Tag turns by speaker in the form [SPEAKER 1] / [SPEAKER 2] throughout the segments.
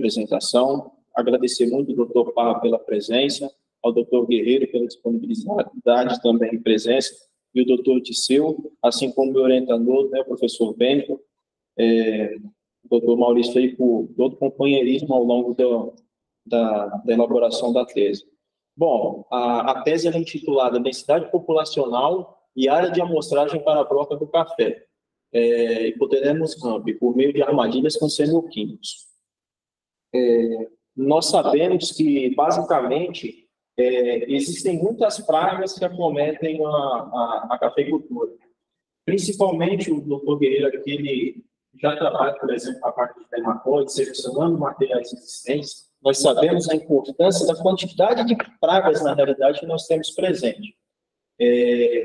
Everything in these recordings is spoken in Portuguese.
[SPEAKER 1] apresentação, agradecer muito ao doutor Pablo pela presença, ao doutor Guerreiro pela disponibilidade também de presença, e o doutor Tisseu, assim como o meu orientador, né, o professor Bento, o doutor Maurício aí por todo o companheirismo ao longo da elaboração da tese. Bom, a tese é intitulada Densidade Populacional e Área de Amostragem para a Broca do Café, hipoteremus hampi, por meio de armadilhas com semioquímicos. Nós sabemos que, basicamente, existem muitas pragas que acometem a cafeicultura. Principalmente o doutor Guerreiro aqui, ele já trabalha, por exemplo, a parte de nematóides, selecionando materiais existentes. Nós sabemos a importância da quantidade de pragas, na realidade, que nós temos presente.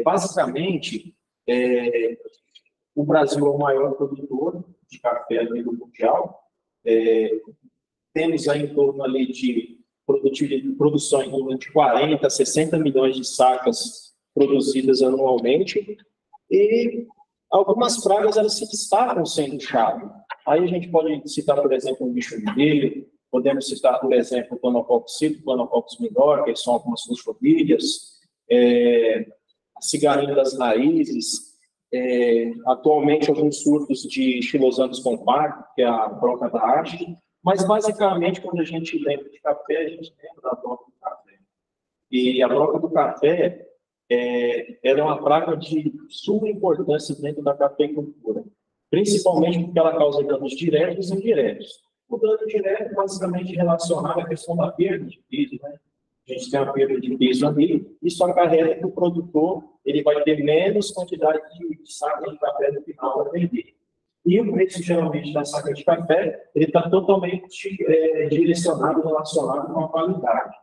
[SPEAKER 1] Basicamente, o Brasil é o maior produtor de café a nível mundial. Temos aí em torno ali de produção em torno de 40 a 60 milhões de sacas produzidas anualmente. E algumas pragas elas se destacam sendo chave. Aí a gente pode citar, por exemplo, o bicho vermelho, podemos citar, por exemplo, o Planococcus cito, o Planococcus minor, que são algumas fosfomídeas, a cigarrinha das raízes, atualmente alguns surtos de Xylosanthes compactus, que é a broca da arte, mas basicamente quando a gente lembra de café, a gente lembra da broca do café. E a broca do café ela é uma praga de suma importância dentro da cafeicultura, principalmente porque ela causa danos diretos e indiretos. O dano direto é basicamente relacionado à questão da perda de piso, né? A gente tem a perda de piso ali, isso acarreta que o produtor ele vai ter menos quantidade de saca de café no final para vender. E o preço, geralmente, da saca de café, ele está totalmente direcionado, relacionado com a qualidade.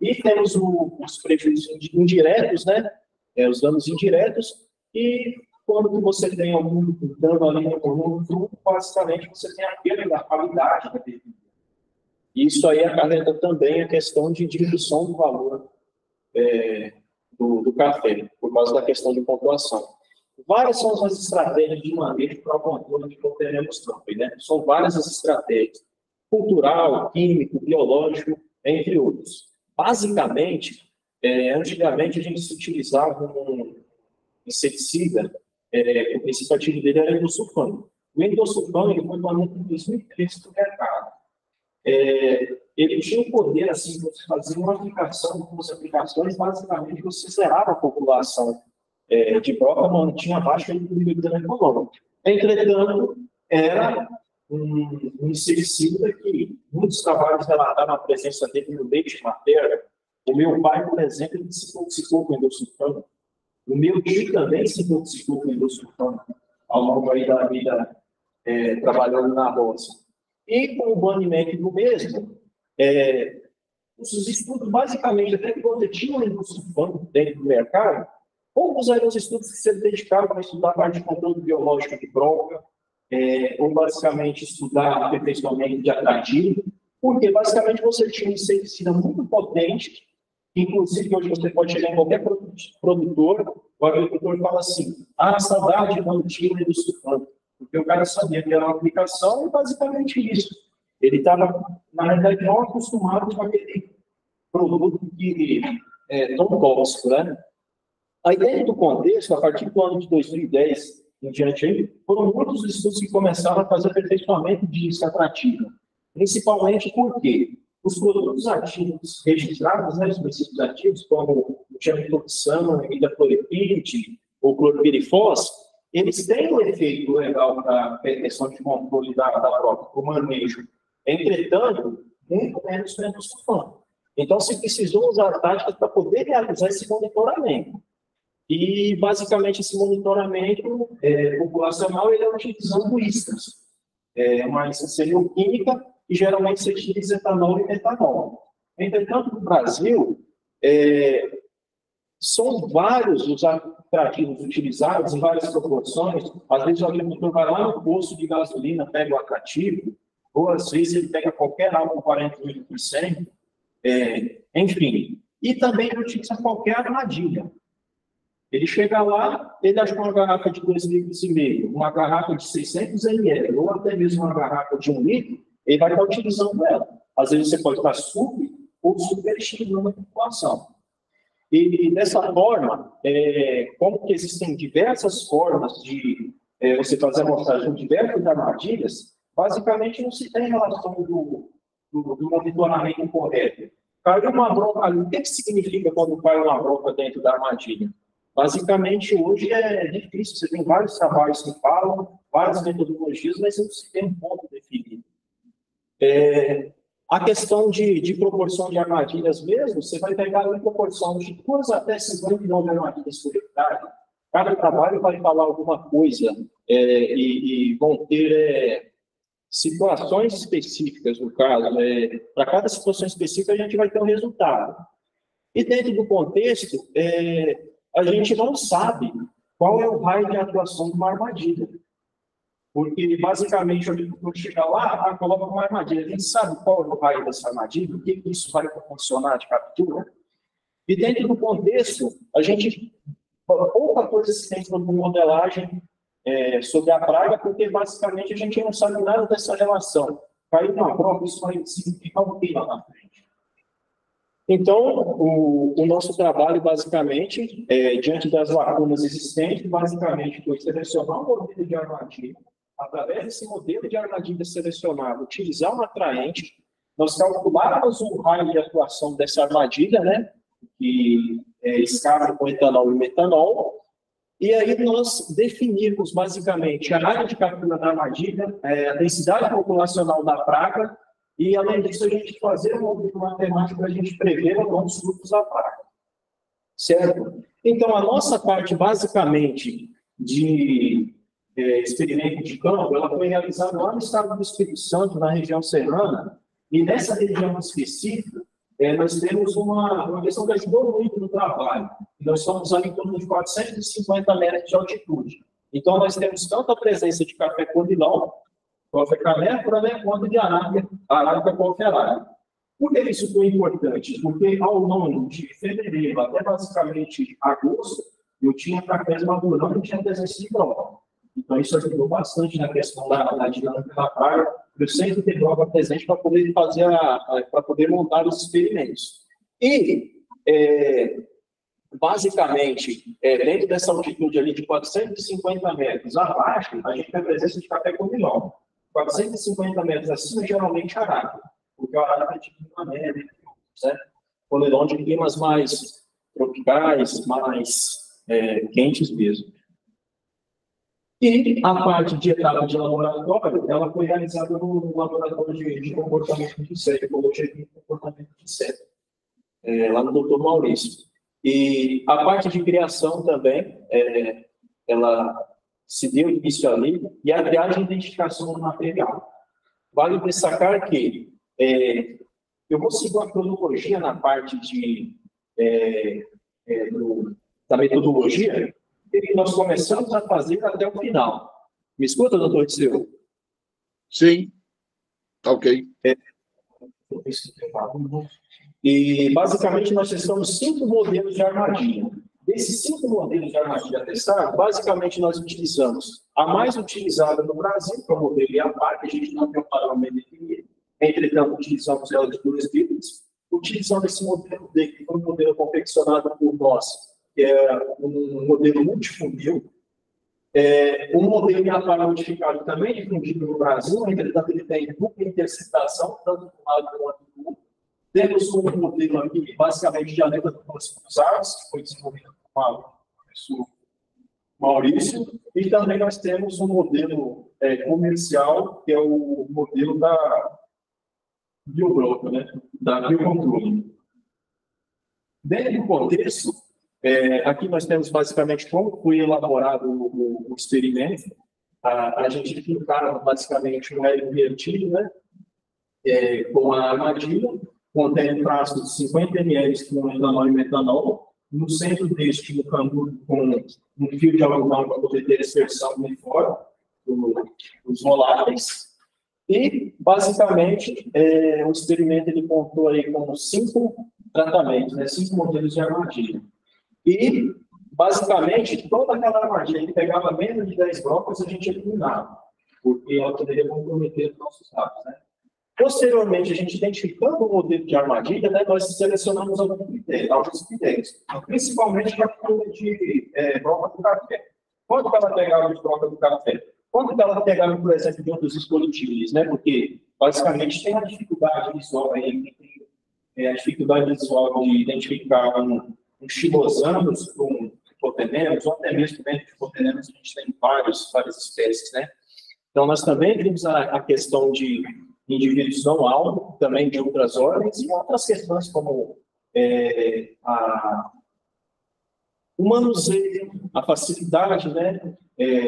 [SPEAKER 1] E temos os prejuízos indiretos, né? Os danos indiretos, e quando você tem algum dano ali no volume, basicamente você tem a perda da qualidade da bebida. Isso aí acarreta também a questão de diminuição do valor do café, por causa da questão de pontuação. Várias são as estratégias de manejo para o controle de hipoteremus hampi, né? São várias as estratégias, cultural, químico, biológico, entre outros. Basicamente, antigamente a gente se utilizava um inseticida, o princípio ativo dele era endosulfano. O endosulfano ele foi banido em 2013 do mercado. Ele tinha o poder, assim, de você fazer uma aplicação, algumas aplicações, basicamente você zerava a população de broca, mantinha baixa equilíbrio econômico. Entretanto, era um inseticida que muitos trabalhos relataram a presença dele no leite materno. O meu pai, por exemplo, ele se intoxicou com endosulfano. O meu tio também se intoxicou com endosulfano, ao longo aí da vida trabalhando na roça. E com o banimento do mesmo, os estudos, basicamente, até que você tinha um endosulfano dentro do mercado, poucos eram os estudos que se dedicavam a estudar a parte de controle biológico de bronca, ou basicamente estudar aperfeiçoamento de atrativo, porque basicamente você tinha um inseticida muito potente, inclusive hoje você pode chegar em qualquer produtor, o agricultor fala assim, saudade não tinha endosulfano, porque o cara sabia que era uma aplicação e basicamente isso. Ele estava, na verdade, não acostumado com aquele produto que é tão tóxico, né? Aí, dentro do contexto, a partir do ano de 2010 em diante, foram muitos estudos que começaram a fazer aperfeiçoamento de isca atrativa, principalmente porque os produtos ativos registrados, né, os princípios ativos, como o tiametoxano, a imidacloripiride ou clorpirifos, eles têm um efeito legal para a questão de controle da broca, para o manejo. Entretanto, muito menos para endosulfano. Então, se precisou usar táticas para poder realizar esse monitoramento. E, basicamente, esse monitoramento populacional ele é utilizando iscas. Uma isca semioquímica e, geralmente, se utiliza etanol e metanol. Entretanto, no Brasil, são vários os atrativos utilizados em várias proporções. Às vezes, o agricultor vai lá no posto de gasolina, pega o atrativo, ou, às vezes, ele pega qualquer álcool 48%, enfim. E também ele utiliza qualquer armadilha. Ele chega lá, ele acha uma garrafa de 2,5 litros, uma garrafa de 600 ml, ou até mesmo uma garrafa de 1 litro, ele vai estar utilizando ela. Às vezes você pode estar sub ou superestimando a população. E dessa forma, como que existem diversas formas de você fazer a amostragem de diversas armadilhas, basicamente não se tem relação do monitoramento correto. Caiu uma bronca ali, o que significa quando cai uma bronca dentro da armadilha? Basicamente, hoje é difícil, você tem vários trabalhos que falam, várias metodologias, mas não se tem um ponto definido. A questão de proporção de armadilhas mesmo, você vai pegar em proporção de 2 até 50 milhões de armadilhas por hectare. Cada trabalho vai falar alguma coisa e vão ter situações específicas, no caso. Para cada situação específica, a gente vai ter um resultado. E dentro do contexto, a gente não sabe qual é o raio de atuação de uma armadilha. Porque, basicamente, o agricultor chega lá, coloca uma armadilha. A gente sabe qual é o raio dessa armadilha, o que isso vai proporcionar de captura. E dentro do contexto, a gente pouca coisa se tem sobre modelagem sobre a praga, porque, basicamente, a gente não sabe nada dessa relação. Caiu uma prova, isso vai significar o que lá na frente. Então, o nosso trabalho, basicamente, diante das lacunas existentes, basicamente, foi selecionar um modelo de armadilha. Através desse modelo de armadilha selecionado, utilizar um atraente, nós calculávamos o raio de atuação dessa armadilha, né, que escapa com etanol e metanol, e aí nós definimos, basicamente, a área de captura da armadilha, a densidade populacional da praga, e, além disso, a gente fazer um modelo matemático para a gente prever os fluxos da praga. Certo? Então, a nossa parte, basicamente, de experimento de campo, ela foi realizada lá no estado do Espírito Santo, na região serrana, e nessa região específica, nós temos uma questão que ajudou muito no trabalho. Nós estamos ali em torno de 450 metros de altitude. Então, nós temos tanto a presença de café codilão, café canéfora, né, quanto de arábica coquerária. Por que isso foi importante? Porque ao longo de fevereiro até basicamente agosto, eu tinha cafés madurando e tinha presença de droga. Então, isso ajudou bastante na questão da dinâmica da praga. Eu sempre ter droga presente para poder fazer para poder montar os experimentos. E, basicamente, dentro dessa altitude ali de 450 metros abaixo, a gente tem a presença de café comilão. 450 metros acima, geralmente arábica, porque o arábica é tipo uma neve, certo? Coleirão de climas mais tropicais, mais quentes mesmo. E a parte de etapa de laboratório, ela foi realizada no laboratório de comportamento de inseto, ecologia de comportamento de inseto, lá no Dr. Maurício. E a parte de criação também, ela se deu início ali, e a triagem de identificação do material. Vale destacar que eu vou seguir uma cronologia na parte da metodologia, que nós começamos a fazer até o final. Me escuta, doutor Disseu?
[SPEAKER 2] Sim. Ok.
[SPEAKER 1] E, basicamente, nós testamos 5 modelos de armadilha. Desses 5 modelos de armadilha testados, basicamente, nós utilizamos a mais utilizada no Brasil, que é o modelo IAPAR, que a gente não tem um padrão bem definido. Entretanto, utilizamos ela de 2 bits. Utilizando esse modelo D, que foi um modelo confeccionado por nós, que é um modelo multifunil. Um modelo IAPAR modificado também difundido no Brasil, entretanto, ele tem dupla interceptação, tanto do lado quanto do outro. Temos um modelo aqui, basicamente, de alerta de cruzados, que foi desenvolvido por o professor Maurício, e também nós temos um modelo comercial, que é o modelo da BioBroca, né? Da Biocontrole. Dentro do contexto, aqui nós temos basicamente como foi elaborado o experimento. A gente aplicava basicamente um hélio invertido, né? Com a armadilha, contém um frasco de 50 ml com etanol e metanol. No centro deste, no canguru, com um fio de algodão para poder ter dispersão de fora dos voláteis. E, basicamente, o experimento ele contou aí com 5 tratamentos, né, 5 modelos de armadilha. E, basicamente, toda aquela armadilha que pegava menos de 10 blocos, a gente eliminava, porque ela poderia comprometer os nossos dados, né? Posteriormente, a gente identificando o modelo de armadilha, né, nós selecionamos alguns critérios, principalmente para a curva de broca do café. Quando que ela pegava de broca do café? Quando que ela pegava, por exemplo, de outros dispositivos, né? Porque, basicamente, tem a dificuldade visual aí, a dificuldade visual de identificar um xilosaurus com hipotenemus, ou até mesmo dentro de hipotenemus, a gente tem várias espécies, né? Então, nós também vimos a questão de indivíduos não alvo, também de outras ordens, e outras questões como o manuseio, a facilidade, né,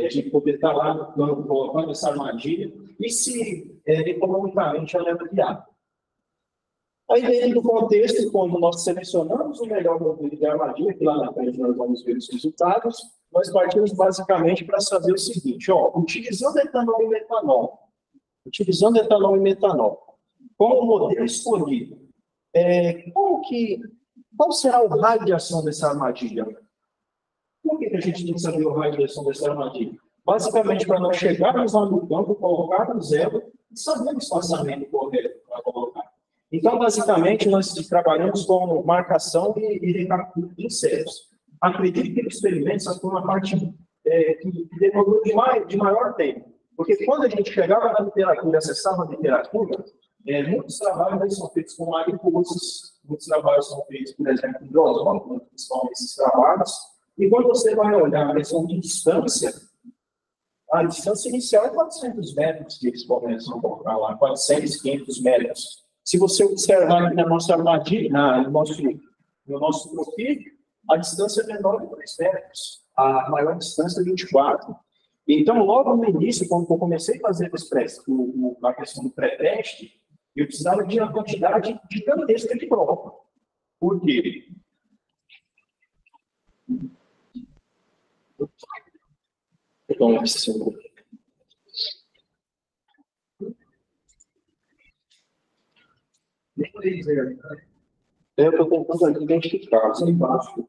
[SPEAKER 1] de poder estar lá no campo, colocando essa armadilha, e se economicamente ela é viável. Aí, dentro do contexto, quando nós selecionamos o melhor modelo de armadilha, que lá na frente nós vamos ver os resultados, nós partimos basicamente para saber o seguinte, utilizando etanol e metanol, como modelo escolhido, qual será o raio de ação dessa armadilha? Por que a gente tem que saber o raio de ação dessa armadilha? Basicamente, para nós chegarmos lá no campo, colocarmos ela e saber o espaçamento correto para colocar. Então, basicamente, nós trabalhamos com marcação e recaptura de insetos. Acredito que o experimento só foi uma parte que demorou de maior tempo. Porque quando a gente chegava na literatura, acessava a literatura, muitos trabalhos são feitos com mariposas, muitos trabalhos são feitos, por exemplo, com drosófilos, que são esses trabalhos. E quando você vai olhar a questão de distância, a distância inicial é 400 metros que eles começam a colocar lá, 400, 500 metros. Se você observar aqui na nossa armadilha, no nosso profil, a distância é menor de 2 metros. A maior distância é 24. Então, logo no início, quando eu comecei a fazer a questão do pré-teste, eu precisava de uma quantidade gigantesca de prova. Por quê? Então, eu estou tentando identificar, você embaixo.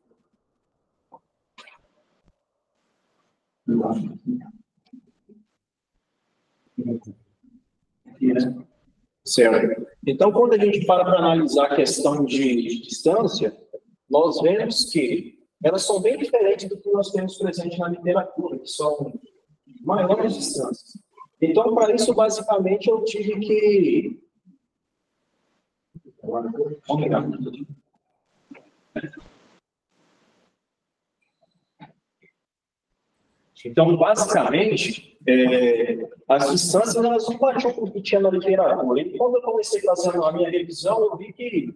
[SPEAKER 1] Certo. Então, quando a gente para analisar a questão de distância, nós vemos que elas são bem diferentes do que nós temos presente na literatura, que são maiores distâncias. Então, para isso, basicamente, eu tive que... Então, basicamente, as distâncias elas não batiam com o que tinha na literatura. E quando eu comecei a fazer a minha revisão, eu vi que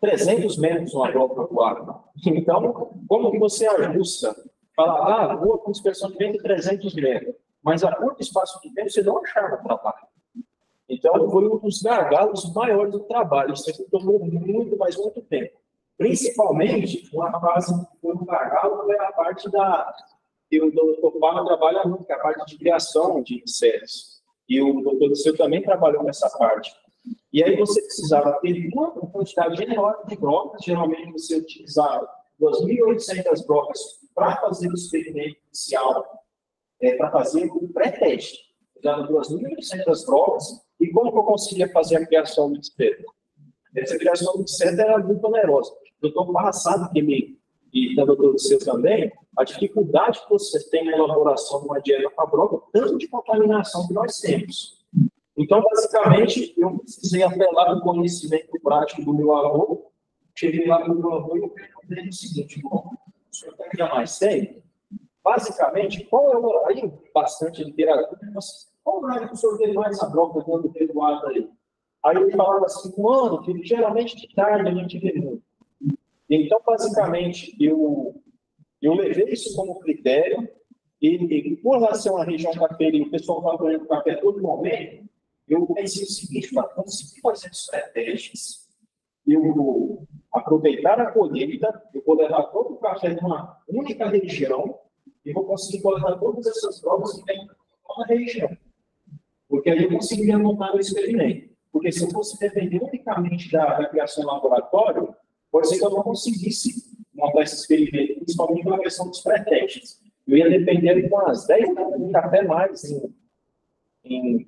[SPEAKER 1] 300 metros uma broca voada. Então, como que você ajusta? Fala, voa com dispersão de vento de 300 metros. Mas a curto espaço de tempo você não achava trabalho. Então, foi um dos gargalos maiores do trabalho. Isso tomou muito, mas muito tempo. Principalmente, uma fase que foi um gargalo foi a parte que o Dr. Palma trabalha muito, que é a parte de criação de insetos. E o Dr. Liceu também trabalhou nessa parte. E aí você precisava ter uma quantidade enorme de brocas, geralmente você utilizava 2.800 brocas para fazer o experimento inicial, para fazer o pré-teste. Usava 2.800 brocas, e como que eu conseguia fazer a criação do inseto? Essa criação do inseto era muito onerosa. O doutor Passado, e da doutora Liceu também, a dificuldade que você tem na elaboração de uma dieta para broca, tanto de contaminação que nós temos. Então, basicamente, eu precisei apelar no conhecimento prático do meu avô. Cheguei lá no meu avô e eu perguntei o seguinte: bom, o senhor quer mais tempo? Basicamente, qual é o horário? Bastante literatura. Qual o horário que o senhor vê mais a broca dando revoada aí? Aí ele falava assim: mano, filho, geralmente de tarde a gente vê muito. Então, basicamente, eu levei isso como critério. E por relação à região cafeira, o pessoal estava ganhando café a todo momento. Eu pensei o seguinte: para conseguir fazer os pré-testes, eu vou aproveitar a colheita, eu vou levar todo o café de uma única região e vou conseguir coletar todas essas provas que tem na região. Porque aí eu conseguiria montar o experimento. Porque se eu fosse depender unicamente da criação em laboratório, pode ser que eu não conseguisse montar esse experimento, principalmente pela questão dos pré-testes. Eu ia depender de umas 10 toneladas de café mais em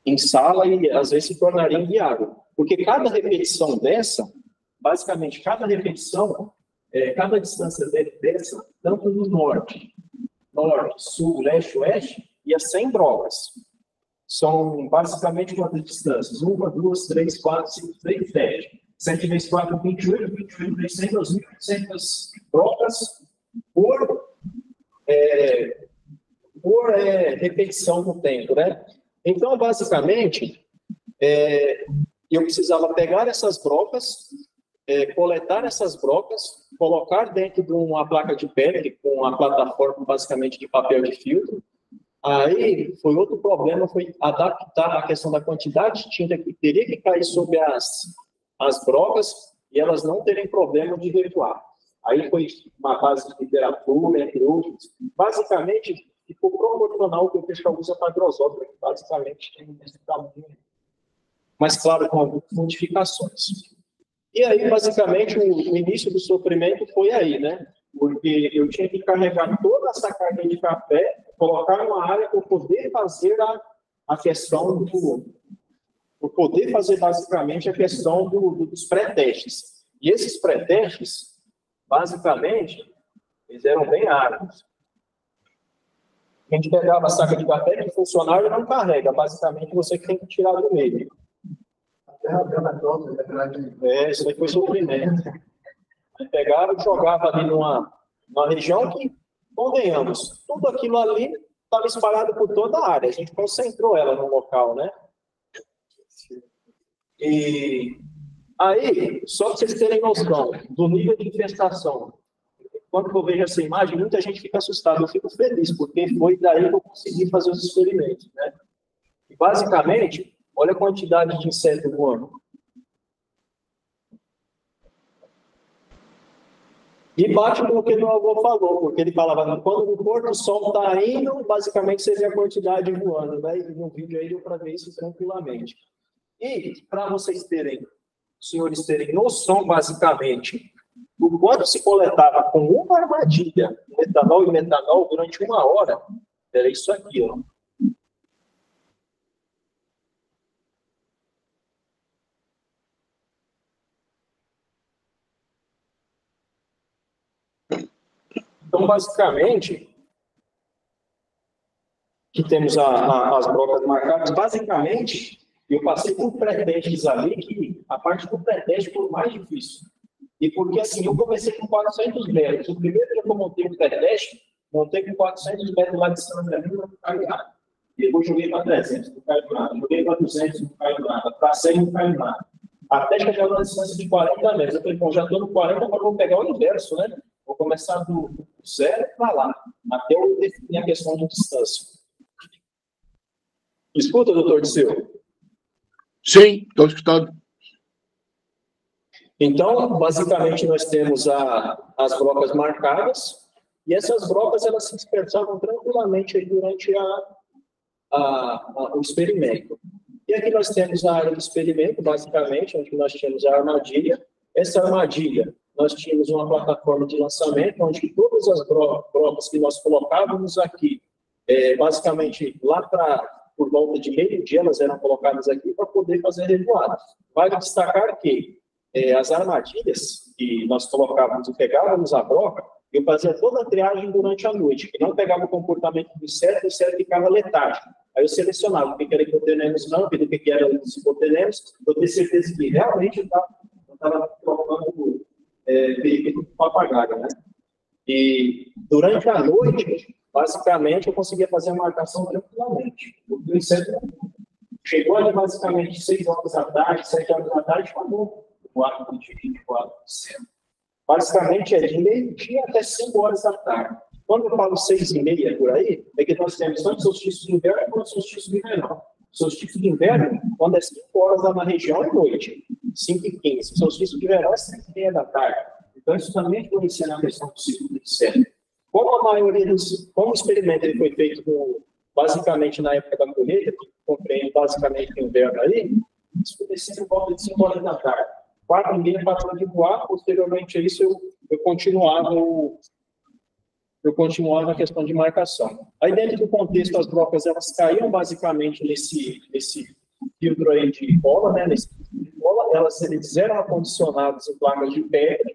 [SPEAKER 1] em sala e às vezes se tornaria inviável. Porque cada repetição dessa, basicamente cada repetição, cada distância dessa, tanto no norte, sul, leste, oeste, ia 100 brocas. São basicamente quantas distâncias? 1, 2, 3, 4, 5, 6, 7. 7 vezes 4, 28, 28 vezes 100, 2.800 brocas por repetição no tempo, né? Então, basicamente, eu precisava pegar essas brocas, coletar essas brocas, colocar dentro de uma placa de pele, com a plataforma basicamente de papel de filtro. Aí, foi outro problema, foi adaptar a questão da quantidade de tinta que teria que cair sobre as brocas e elas não terem problema de revoar. Aí foi uma base de temperatura, entre outros. Basicamente, ficou proporcional ao que o pessoal usa para grosópera, que basicamente tem esse tamanho. Mas, claro, com algumas modificações. E aí, basicamente, o início do sofrimento foi aí, né? Porque eu tinha que carregar toda essa carga de café, colocar numa área para poder fazer a questão para poder fazer basicamente a questão dos pré-testes. E esses pré-testes, basicamente, eles eram bem árduos. A gente pegava a saca de café que funcionário não carrega, basicamente você tem que tirar do meio. Isso aí foi sofrimento. Pegava e jogava ali numa região que, convenhamos, tudo aquilo ali estava espalhado por toda a área. A gente concentrou ela no local, né? E aí, só para vocês terem noção do nível de infestação, quando eu vejo essa imagem, muita gente fica assustada. Eu fico feliz, porque foi daí que eu consegui fazer os experimentos, né? E, basicamente, olha a quantidade de inseto voando. E bate com o que meu avô falou, porque ele falava, quando o pôr do sol está indo, basicamente seria a quantidade voando, né? E no vídeo aí deu para ver isso tranquilamente. E, para vocês terem, os senhores terem noção, basicamente, do quanto se coletava com uma armadilha, metanol e metanol, durante 1 hora, era isso aqui, ó. Então, basicamente, que temos as brocas marcadas, basicamente, eu passei por pré-testes ali, que a parte do pré-teste foi mais difícil. E porque, assim, eu comecei com 400 metros. O primeiro dia que eu montei o pré-teste, montei com 400 metros lá de Santa Catarina, não caiu nada. Depois joguei para 300, não caiu nada. Joguei para 200, não caiu nada. Para 100, não caiu nada. Até chegar na distância de 40 metros. Eu falei, bom, já estou no 40, agora vou pegar o inverso, né? Vou começar do 0 para lá, até eu definir a questão de distância. Escuta, doutor Disseu?
[SPEAKER 2] Sim, estou escutando.
[SPEAKER 1] Então, basicamente, nós temos as brocas marcadas, e essas brocas elas se dispersavam tranquilamente aí durante o experimento. E aqui nós temos a área do experimento, basicamente, onde nós tínhamos a armadilha. Essa armadilha, nós tínhamos uma plataforma de lançamento, onde todas as brocas que nós colocávamos aqui, basicamente, lá por volta de meio-dia, elas eram colocadas aqui para poder fazer revoada. Vale destacar que as armadilhas que nós colocávamos e pegávamos a broca, eu fazia toda a triagem durante a noite, que não pegava o comportamento do inseto, o inseto ficava letárgico. Aí eu selecionava o que era hipotenemos ramp, o que era hipotenemos, para eu ter certeza que realmente eu estava colocando periquito com papagaio, né? E durante a noite, basicamente, eu conseguia fazer a marcação tranquilamente. O inseto chegou ali basicamente 6 horas da tarde, 7 horas da tarde, acabou o ato de 24%. Basicamente, é de meio-dia até 5 horas da tarde. Quando eu falo 6h30 por aí, é que nós temos tanto solstício de inverno quanto solstício de verão. Solstício de inverno, quando é 5 horas lá na região, é noite, 5h15. Solstício de verão é 7h30 da tarde. Então, isso também influencia na questão do ciclo de inseto. Como a maioria como o experimento ele foi feito basicamente na época da colheita, que compreende basicamente o inverno aí, isso aconteceu por volta de 5 horas da tarde. 4h30 parou de voar, posteriormente a isso eu continuava eu continuava na questão de marcação. Aí, dentro do contexto, as brocas, elas caíam basicamente nesse filtro aí de bola, né? Nesse filtro de bola, eles eram acondicionados em placas de pedra,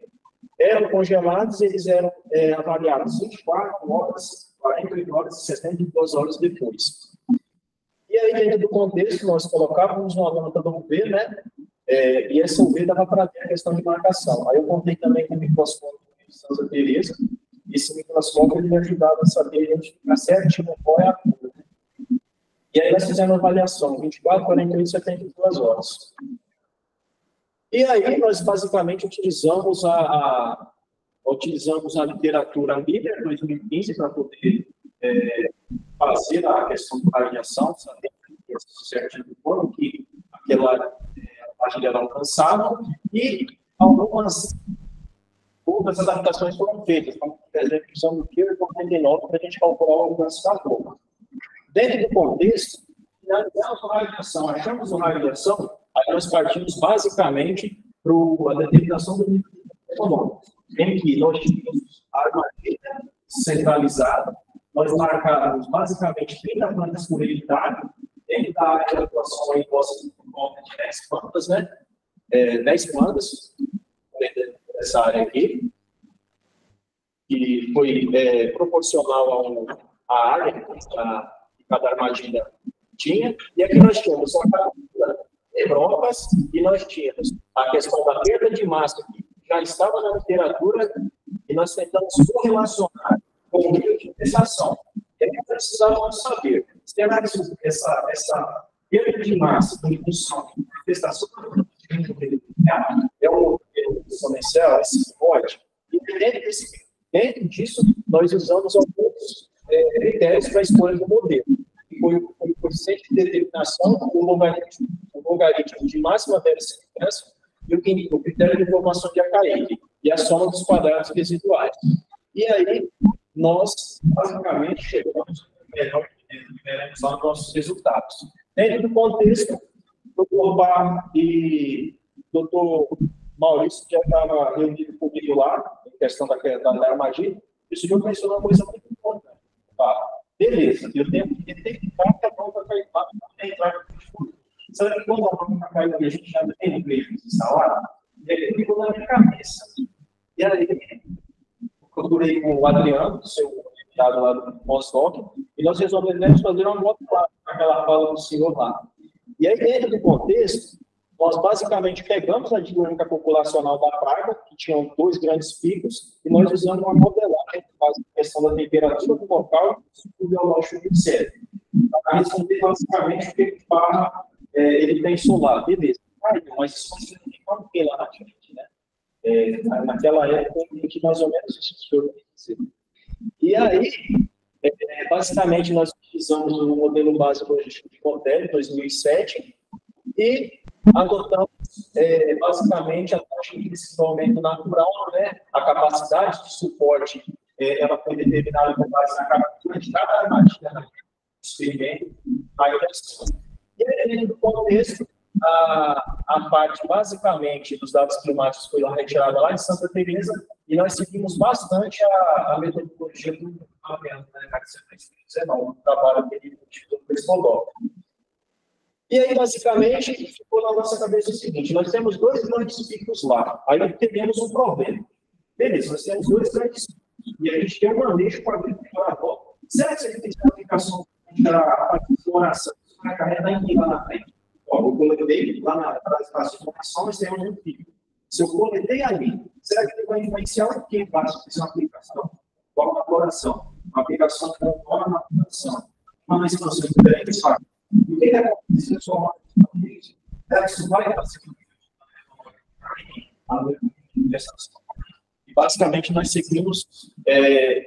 [SPEAKER 1] eram congelados, eles eram avaliados 24 horas, 48 horas e 72 horas depois. E aí, dentro do contexto, nós colocávamos uma lâmpada UV, né? E essa UV dava para ver a questão de marcação. Aí eu contei também com o microscópio de Santa Teresa. Esse microscópio ele me ajudava a saber identificar certinho qual é a cor. Né? E aí nós fizemos uma avaliação, 24, 48, 72 horas. E aí nós basicamente utilizamos a literatura Miller 2015 para poder fazer a questão da radiação, saber certinho quando que aquela página era alcançada, e algumas outras adaptações foram feitas, como, por exemplo, usando o Q 89 para a gente calcular o alcance da bomba. Dentro do contexto, finalizamos a radiação, achamos a radiação, aí nós partimos basicamente para a determinação do nível econômico, em que nós tínhamos a armadilha centralizada, nós marcávamos basicamente 30 plantas por hectare, dentro da área de atuação aí nossa de 10 plantas, né? 10 plantas dessa área aqui, que foi proporcional à área que cada armadilha tinha. E aqui nós tínhamos a captura de brocas e nós tínhamos a questão da perda de massa, que já estava na literatura, e nós tentamos correlacionar com o nível de infestação. E aí precisávamos saber, será que essa perda de massa em função de infestação é um exponencial, esse pode? E dentro disso, nós usamos alguns critérios para a escolha do modelo. Foi o coeficiente de determinação, o logaritmo de máxima verosimilhança e o critério de formação de AKM, e a soma dos quadrados residuais. E aí, nós, basicamente, chegamos e veremos lá nossos resultados. Dentro do contexto, o Dr. Bar e o Dr. Maurício já estava reunido comigo lá, em questão da armadilha, e o senhor mencionou uma coisa muito importante. Beleza, eu tenho que detectar que a bomba vai entrar no futuro. Sabe que quando a bomba caiu ali, a gente já tem um meio instalado? E ele ficou na minha cabeça. E aí, eu procurei com o Adriano, o seu convidado lá do pós-doc, e nós resolvemos fazer uma nota lá, aquela fala do senhor lá. E aí, dentro do contexto, nós basicamente pegamos a dinâmica populacional da praga, que tinham 2 grandes picos, e nós usamos uma modelagem que faz a questão da temperatura do local e do biológico do inseto. Para responder basicamente o que ele tem solar. Beleza. Mas isso significa o que lá na frente, né? Naquela época, que mais ou menos isso que o senhor quer dizer. E aí, basicamente, nós utilizamos o modelo básico de Cotelli, 2007, e adotamos basicamente a taxa de desenvolvimento natural, né? A capacidade de suporte, ela foi determinada com base na captura de cada armadilha, né? Experimento, e aí, dentro do contexto, a parte basicamente dos dados climáticos foi retirada lá de Santa Teresa, e nós seguimos bastante a metodologia do mapeamento, né? O trabalho que ele tive no Escondó. E aí, basicamente, ficou na nossa cabeça o seguinte: nós temos 2 grandes picos lá, aí teremos um problema. Beleza, nós temos 2 grandes picos, e a gente tem um manejo para agricultura. Será que se a gente tem uma aplicação para exploração, isso vai carregar em lá na frente? Eu coletei lá na espaço de informação, nós temos um pico. Se eu coletei ali, será que ele vai influenciar o que para uma aplicação? Qual uma exploração? Uma aplicação que não torna uma aplicação. Uma expansão diferente, sabe? O que acontece se eu isso vai fazer e basicamente nós seguimos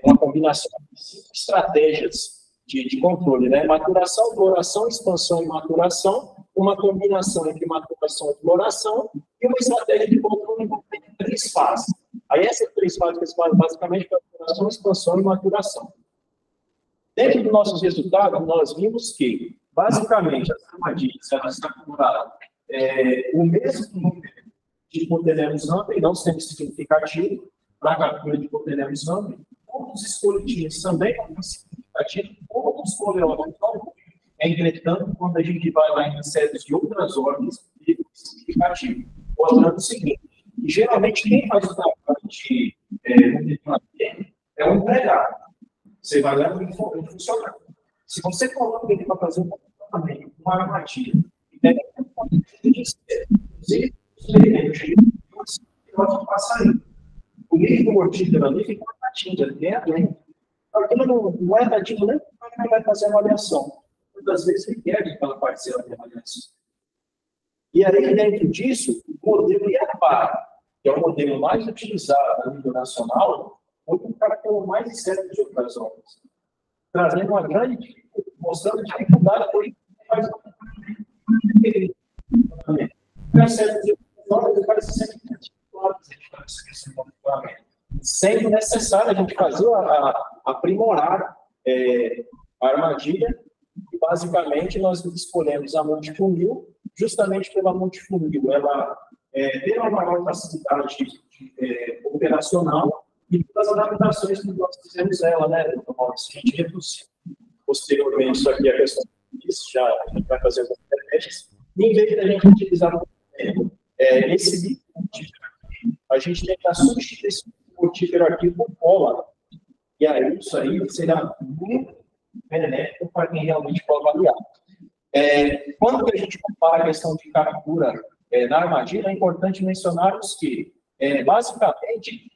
[SPEAKER 1] uma combinação de 5 estratégias de controle, né? Maturação, floração, expansão e maturação, uma combinação entre maturação e floração e uma estratégia de controle em 3 fases. Aí essas 3 fases basicamente para floração, expansão e maturação. Dentro dos nossos resultados, nós vimos que basicamente, as armadilhas estão acumuladas o mesmo número de hipotelemos ampli, não sendo significativo, para a captura de hipotelemos ampli, alguns escoletins também não significativos, outros coleócitos não. Entretanto, quando a gente vai lá em insetos de outras ordens, é significativo. Mostrando o seguinte, geralmente quem faz o trabalho de é um empregado. Você vai lá e funciona. Se você coloca ele para fazer um comportamento, uma armadilha, pode passar aí. O meio mortífero ali fica uma patinha, dentro. Aquilo não é tadinho, nem ele vai fazer a avaliação. Muitas vezes ele quer que aquela parcela de avaliação. E aí, dentro disso, o modelo IAPAR, que é o modelo mais utilizado a nível nacional, foi um cara que é o mais incerto de outras obras. Trazendo uma grande, mostrando dificuldade por faz sendo necessário a gente fazer aprimorar a armadilha, e basicamente nós escolhemos a multifunil, justamente pela multifunil, ela tem uma maior facilidade operacional e pelas adaptações que nós fizemos ela, né, Maurício? A gente reduziu posteriormente isso aqui, a questão disso, já a gente vai fazer alguns testes, e em vez de a gente utilizar esse mortífero aqui, a gente tem que substituir esse mortífero aqui por cola. E aí, isso aí será muito benéfico para quem realmente for avaliar. Quando a gente compara a questão de captura na armadilha, é importante mencionarmos que, basicamente,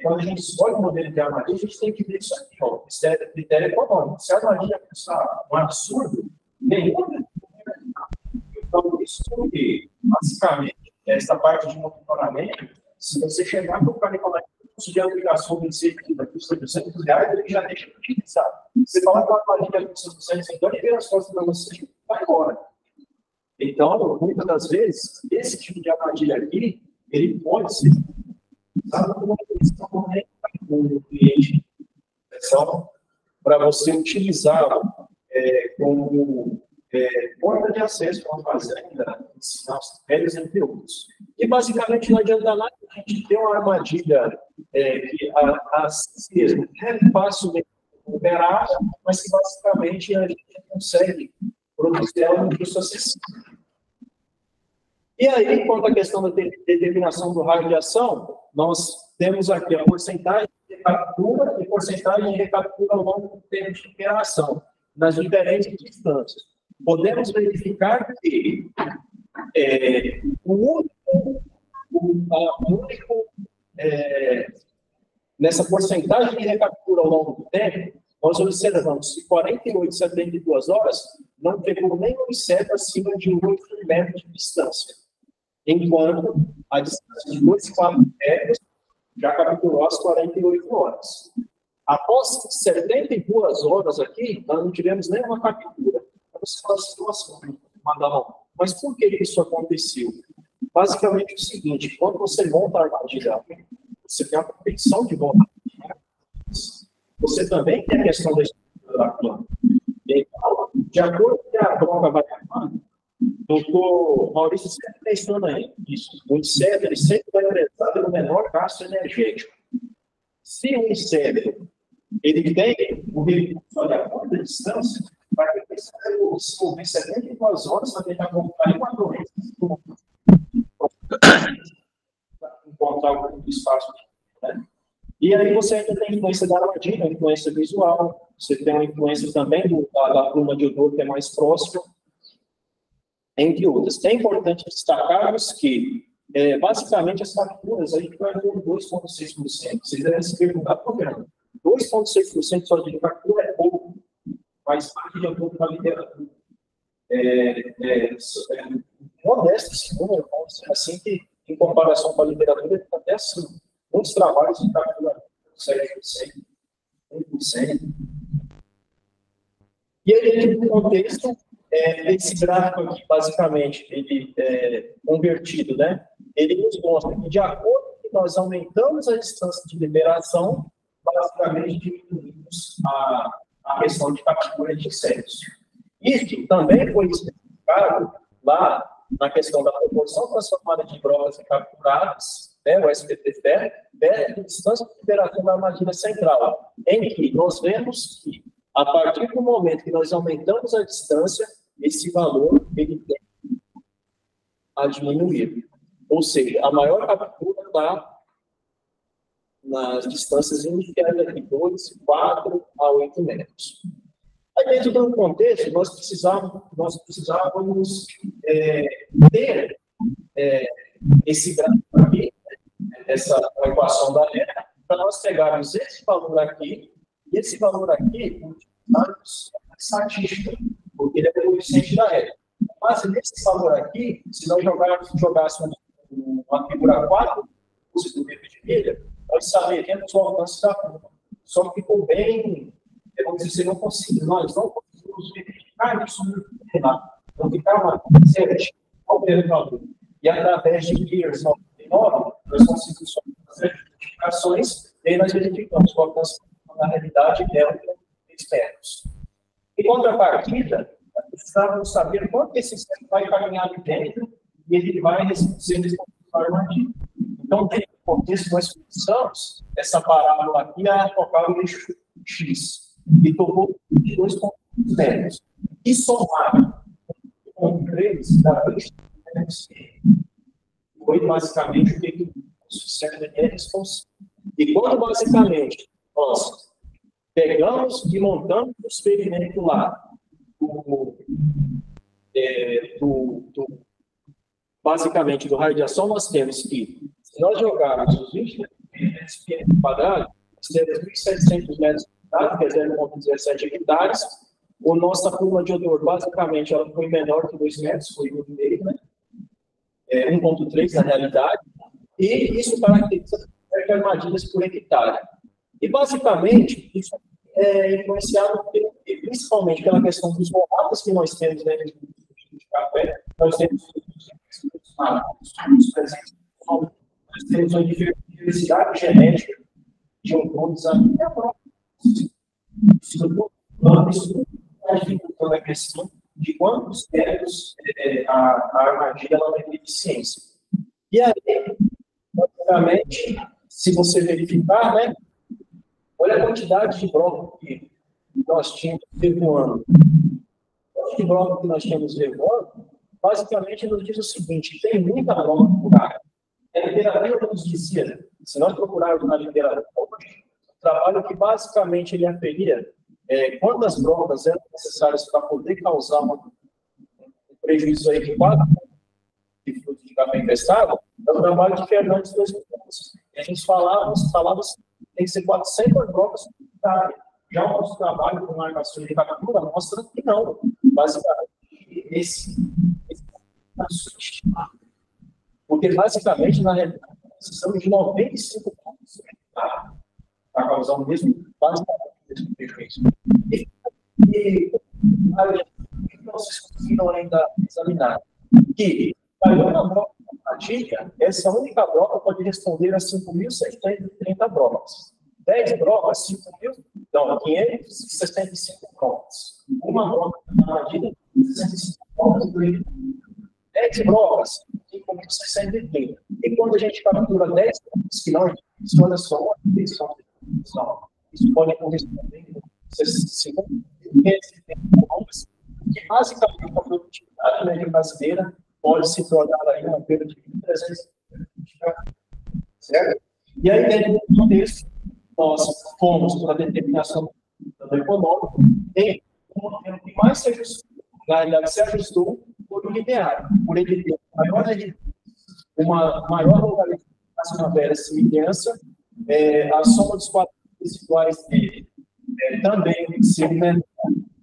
[SPEAKER 1] quando a gente escolhe o modelo de armadilha, a gente tem que ver isso aqui, ó, esse é critério econômico. Se a armadilha custar um absurdo, nenhum. Então, isso porque, basicamente, essa parte de monitoramento, se você chegar para o cara e falar que o custo de aplicação de certidão custa R$200, ele já deixa de utilizar. Você fala que a armadilha custa R$200, então ele vira as costas para você e vai embora. Então, muitas das vezes, esse tipo de armadilha aqui, ele pode ser usado como uma questão do cliente, para você utilizá-lo como porta de acesso a uma fazenda, ensinar os critérios, entre outros. E, basicamente, não adianta nada a gente ter uma armadilha que assim mesmo é fácil de operar, mas que, basicamente, a gente consegue produzir ela no preço acessível. E aí, quanto à questão da determinação do raio de ação, nós temos aqui a porcentagem de recaptura e porcentagem de recaptura ao longo do tempo de operação, nas diferentes distâncias. Podemos verificar que nessa porcentagem de recaptura ao longo do tempo, nós observamos que 48, 72 horas não pegou nenhum inseto acima de 8 metros de distância, enquanto a distância de 2,4 metros já capturou as 48 horas. Após 72 horas aqui, nós não tivemos nenhuma captura. Você fala a situação, mas por que isso aconteceu? Basicamente é o seguinte: quando você monta a armadilha, você tem a competição de volta. Você também tem a questão da estrutura da planta. Então, de acordo com que a droga vai armando, o doutor Maurício sempre menciona isso. O inseto ele sempre vai prezar pelo menor gasto energético. Se o inseto ele tem o recurso a curta distância, para que ele se desenvolver 72 horas para tentar voltar em uma doença, encontrar o espaço. Né? E aí você ainda tem a influência da armadilha, a influência visual, você tem a influência também da pluma de odor, que é mais próxima, entre outras. É importante destacarmos que, basicamente, as capturas, a gente vai ter 2,6%. Vocês devem se perguntar, por que não? 2,6% só de captura é pouco, faz parte de acordo com a literatura. Modesto esse número, assim que, em comparação com a literatura, está até assim. Muitos trabalhos de captura 7%, 1%. E aí, dentro do contexto, esse gráfico aqui, basicamente, ele é convertido, né? Ele nos mostra que, de acordo com que nós aumentamos a distância de liberação, basicamente diminuímos a questão de captura de insetos. Isso também foi especificado lá na questão da proporção transformada de drogas capturadas né, o SPT-FER, perto da distância de operação da armadilha central, em que nós vemos que, a partir do momento que nós aumentamos a distância, esse valor ele tem a diminuir. Ou seja, a maior captura está nas distâncias iniciais de 2, 4 a 8 metros. Aí, dentro do contexto, nós precisávamos ter esse gráfico aqui, essa equação da ERA, para nós pegarmos esse valor aqui e esse valor aqui, utilizarmos a estatística, porque ele é coeficiente da ERA. Mas nesse valor aqui, se nós jogássemos uma figura 4, do meio de milha, nós saberíamos o alcance da curva. Só que ficou bem, vamos dizer, nós não conseguimos verificar isso no final. Então, ficar uma certa ao mesmo valor. E através de Gears 99, nós conseguimos fazer verificações e aí nós verificamos o alcance na realidade é o que esperamos. Em contrapartida, precisávamos saber quanto esse sistema vai caminhar ali dentro e ele vai ser responsável pela armadilha. Então, dentro do contexto, nós precisamos essa parábola aqui a tocar o eixo X, e tocou 22 metros. E somar com 3 da frente, foi basicamente o que o sistema é responsável. E quando basicamente nós pegamos e montamos o experimento lá, basicamente do radiação, nós temos que, se nós jogarmos os 20 metros quadrados, nós temos 1.700 metros quadrados, que é 0,17 hectares. A nossa curva de odor, basicamente, ela foi menor que 2 metros, foi 1,5, né? 1,3 na realidade, e isso caracteriza armadilhas por hectare. E, basicamente, isso é influenciado principalmente pela questão dos borrados que nós temos dentro de café. Nós temos nós temos uma diversidade genética de hormônios aqui e a própria. Isso está dificultando a questão de quantos metros a armadilha ela tem eficiência. E aí, basicamente, se você verificar, né, olha a quantidade de brócolis que nós tínhamos revoando. A quantidade de brócolis que nós tínhamos revoando, basicamente, nos diz o seguinte: tem muita brócolis por área. A literatura nos dizia, se nós procurarmos na literatura, o trabalho que basicamente ele aferia quantas brócolis eram necessárias para poder causar um prejuízo aí de 4 de frutos de café infestado, é o trabalho de Fernandes 2011. A gente falava assim, tem que ser 400 brócolis por área. Já o nosso trabalho com marcação de captura mostra que não. Basicamente, esse é subestimado. Porque, basicamente, na realidade, precisamos de 95 pontos para causar o mesmo, basicamente, o mesmo prejuízo. E vocês conseguiram ainda examinar que, na broca da armadilha, essa única broca pode responder a 5.630 brocas. 10 brocas, 565 brocas. Uma broca da armadilha, 65 brocas. 10 brocas, 5.630. E quando a gente captura 10 brocas, que não, isso olha só, isso pode corresponder a 50 brocas, que basicamente a produtividade média brasileira pode se tornar aí uma perda de 1.300, certo? E aí, dentro do contexto, nós fomos para a determinação do dano econômico e o modelo que mais se ajustou, na realidade, se ajustou por o linear, por ele ter uma maior localização da primavera semelhança, a soma dos quatro principais dele também ser menor,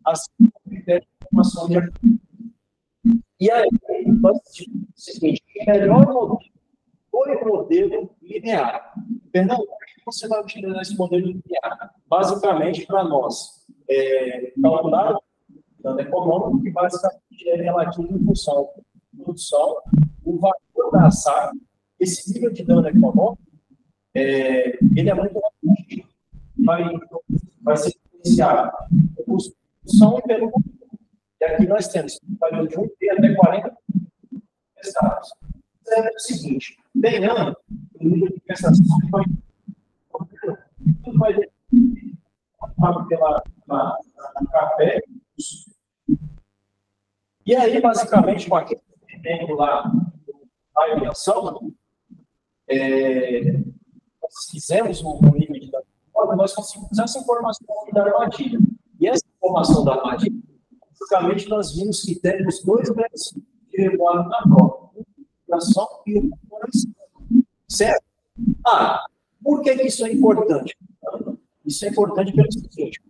[SPEAKER 1] assim como o critério de formação de acordo. E aí, nós temos o seguinte: o melhor modelo foi o modelo linear. Fernando, por que você vai utilizar esse modelo linear? Basicamente, para nós calcular o dano econômico, que basicamente é relativo em função da produção, o valor da saca, esse nível de dano econômico, ele é muito relativo. Vai ser influenciado pela produção e pelo volume. E aqui nós temos valor de 1 até 40 estados. É o seguinte: tem ano que nível de prestação vai pela café. E aí, basicamente, com aquele tempo lá, a avaliação, nós fizemos um nível de dados, nós conseguimos essa informação da armadilha. E essa informação da armadilha, basicamente, nós vimos que temos dois grandes de recuado na prova: maturação e elaboração. Certo? Por que isso é importante? Isso é importante pelo seguinte: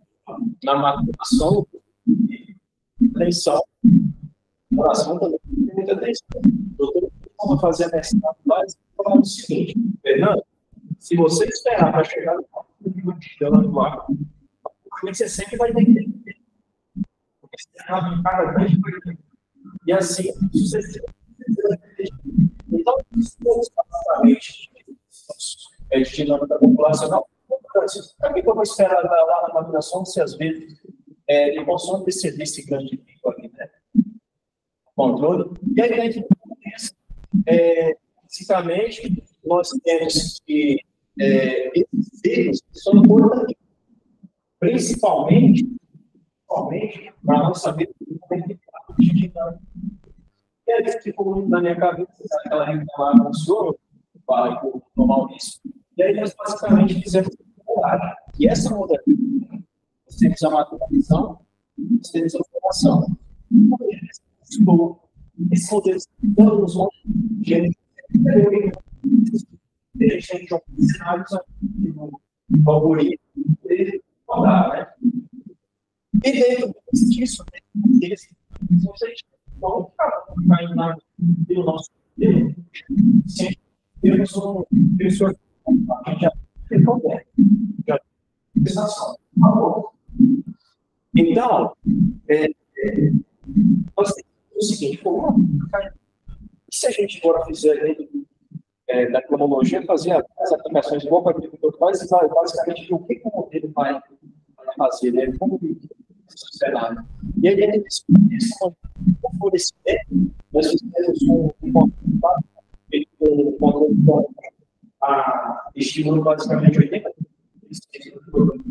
[SPEAKER 1] na maturação, atenção, elaboração também tem muita atenção. Doutor, vamos fazer a mestrado básica e falar o seguinte: Fernando, se você esperar para chegar no ar, você sempre vai ter que ter. Porque você acaba em cada vez. E assim, então, basicamente, de dinâmica populacional, para que eu vou esperar lá na maturação se às vezes ele possa perceber esse grande pico aqui, né? Controle. E aí, dentro disso, basicamente, nós temos que esses erros são importantes, principalmente para nós saber como é que está o dinâmico. E aí, ficou na minha cabeça, aquela reunião lá com o senhor, fala com o Maurício, e aí nós basicamente fizemos modelagem. E essa modelagem, nós temos a maturação, nós temos a formação. Esses modelos todos vão gente cenários no algoritmo dele rodar, né? E dentro disso, vocês vão ficar pelo nosso modelo, sempre temos um professor que já tem problema, já tem sensação. Então, nós temos o seguinte: e se a gente agora fizer dentro da cronologia, fazer as aplicações igual para o agricultor faz, basicamente o que o modelo vai fazer, né? Como esse cenário. E aí, dentro desse oferecimento, nós fizemos um controle estimulando basicamente 80% do produto,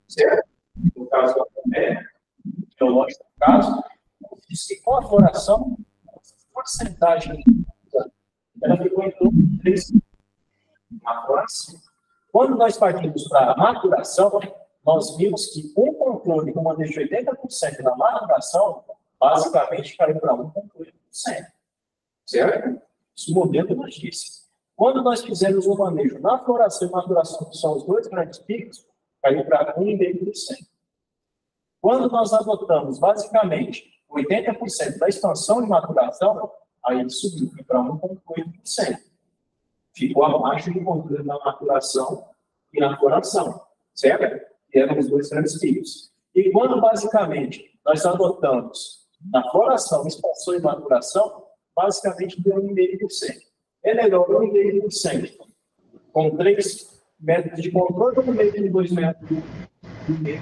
[SPEAKER 1] certo? No caso da biológico, no caso, se com a floração, a porcentagem ela ficou em torno de 3%. Quando nós partimos para a maturação, nós vimos que um controle com manejo de 80% na maturação, basicamente caiu para 1,8%. Certo? Isso o modelo nos disse. Quando nós fizemos um manejo na floração e maturação, que são os dois grandes picos, caiu para 1,5%. Quando nós adotamos, basicamente, 80% da expansão e maturação, aí ele subiu para 1,8%. Ficou abaixo do controle na maturação e na floração, certo? Que eram os dois grandes picos. E quando, basicamente, nós adotamos na floração, expansão e maturação, basicamente deu 1,5%. É melhor 1,5%, com 3 métodos de controle, ou meio de 2 métodos de meio.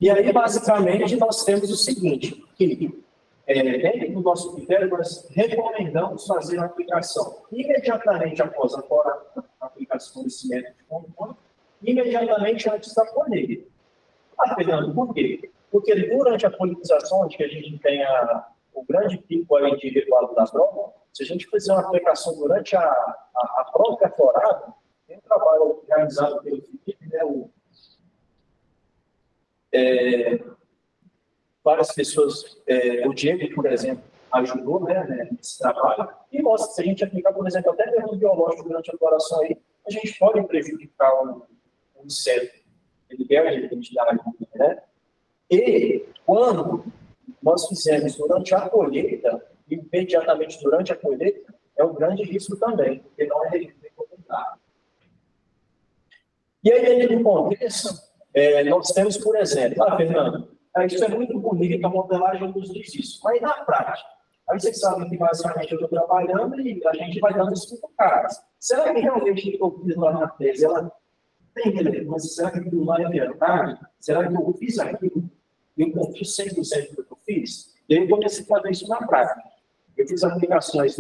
[SPEAKER 1] E aí, basicamente, nós temos o seguinte, que dentro do nosso critério, nós recomendamos fazer a aplicação imediatamente após a aplicação desse método de controle, imediatamente antes da colheita. Fernando, por quê? Porque durante a polinização, onde a gente tem o grande pico aí de recuado da prova, se a gente fizer uma aplicação durante a própria florada, tem um trabalho realizado pelo Felipe, né, várias pessoas, o Diego, por exemplo, ajudou, né, nesse trabalho, e mostra que se a gente aplicar, por exemplo, até mesmo biológico durante a floração aí, a gente pode prejudicar o inseto, ele perde a identidade, né? E quando nós fizemos durante a colheita, imediatamente durante a colheita, é um grande risco também, porque não é recomendado. E aí, dentro do contexto, nós temos, por exemplo, Fernando, isso é muito bonito, a modelagem nos diz isso, mas na prática, aí vocês sabem que basicamente eu estou trabalhando e a gente vai dando 5 caras. Será que realmente eu fiz lá na tese, ela tem relevância? Será que aquilo lá é verdade? Será que eu fiz aquilo e eu confio 100% do que eu fiz? E aí eu comecei a fazer isso na prática. Eu fiz aplicações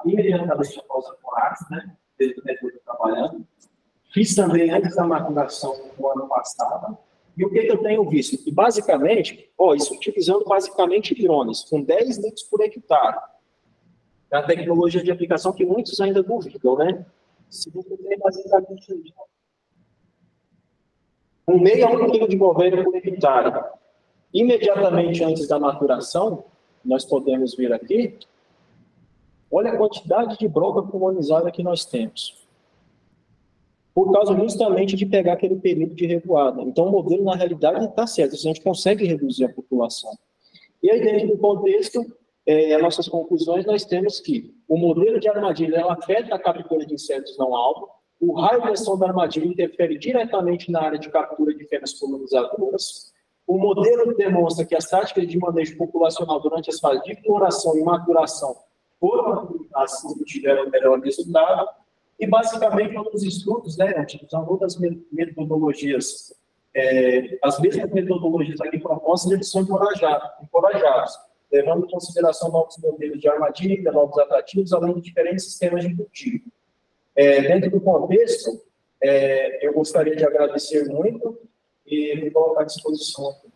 [SPEAKER 1] imediatamente após a colagem, né? Desde o tempo que eu trabalhando. Fiz também antes da maturação no ano passado. E o que eu tenho visto? Que basicamente, isso utilizando basicamente drones, com 10 litros por hectare. É a tecnologia de aplicação que muitos ainda duvidam, né? Se você tem basicamente um meio a 1 quilo de governo por hectare, imediatamente antes da maturação, nós podemos ver aqui, olha a quantidade de broca pulmonizada que nós temos. Por causa justamente de pegar aquele período de revoada. Então, o modelo, na realidade, está certo. A gente consegue reduzir a população. E aí, dentro do contexto, as nossas conclusões, nós temos que o modelo de armadilha ela afeta a captura de insetos não alvo, o raio de ação da armadilha interfere diretamente na área de captura de fêmeas colonizadoras, o modelo demonstra que as táticas de manejo populacional durante as fases de floração e maturação foram as que tiveram melhor resultado, e basicamente outros estudos, né, utilizando outras metodologias, as mesmas metodologias aqui propostas, eles são encorajados, levando em consideração novos modelos de armadilha, novos atrativos, além de diferentes sistemas de cultivo. Dentro do contexto, eu gostaria de agradecer muito e me colocar à disposição aqui.